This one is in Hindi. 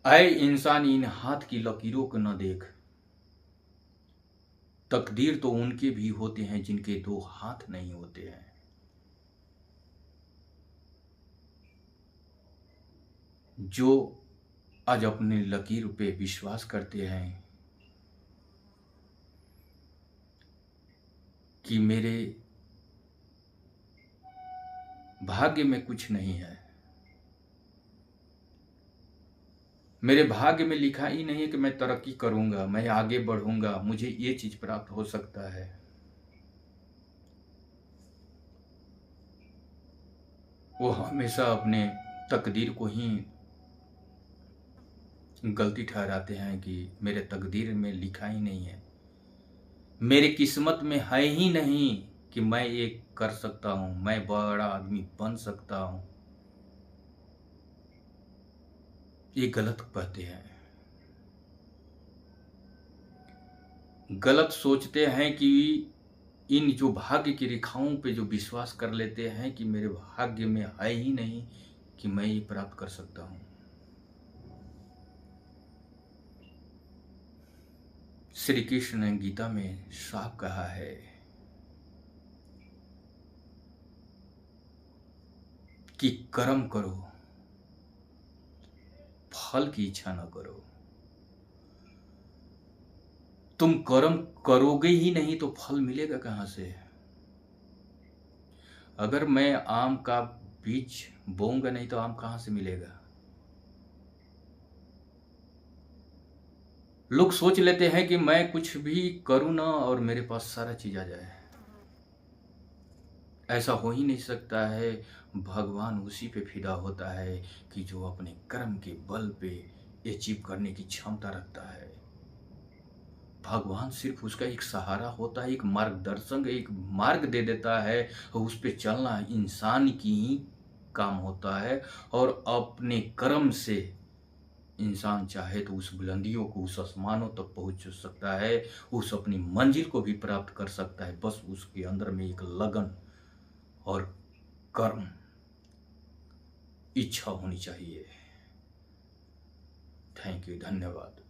ऐ इंसान इन हाथ की लकीरों को न देख, तकदीर तो उनके भी होते हैं जिनके दो हाथ नहीं होते हैं। जो आज अपने लकीर पे विश्वास करते हैं कि मेरे भाग्य में कुछ नहीं है, मेरे भाग्य में लिखा ही नहीं है कि मैं तरक्की करूंगा, मैं आगे बढ़ूंगा, मुझे ये चीज प्राप्त हो सकता है, वो हमेशा अपने तकदीर को ही गलती ठहराते हैं कि मेरे तकदीर में लिखा ही नहीं है, मेरे किस्मत में है ही नहीं कि मैं ये कर सकता हूं, मैं बड़ा आदमी बन सकता हूं। ये गलत कहते हैं, गलत सोचते हैं कि इन जो भाग्य की रेखाओं पे जो विश्वास कर लेते हैं कि मेरे भाग्य में है ही नहीं कि मैं ये प्राप्त कर सकता हूं। श्री कृष्ण ने गीता में साफ कहा है कि कर्म करो, फल की इच्छा न करो। तुम कर्म करोगे ही नहीं तो फल मिलेगा कहां से? अगर मैं आम का बीज बोऊंगा नहीं तो आम कहां से मिलेगा? लोग सोच लेते हैं कि मैं कुछ भी करूं ना और मेरे पास सारा चीज आ जाए। ऐसा हो ही नहीं सकता है। भगवान उसी पे फिदा होता है कि जो अपने कर्म के बल पे अचीव करने की क्षमता रखता है। भगवान सिर्फ उसका एक सहारा होता है, एक मार्गदर्शन, एक मार्ग दे देता है और उस पे चलना इंसान की ही काम होता है। और अपने कर्म से इंसान चाहे तो उस बुलंदियों को, उस आसमानों तक पहुंच सकता है, उस अपनी मंजिल को भी प्राप्त कर सकता है। बस उसके अंदर में एक लगन और कर्म, इच्छा होनी चाहिए। थैंक यू, धन्यवाद।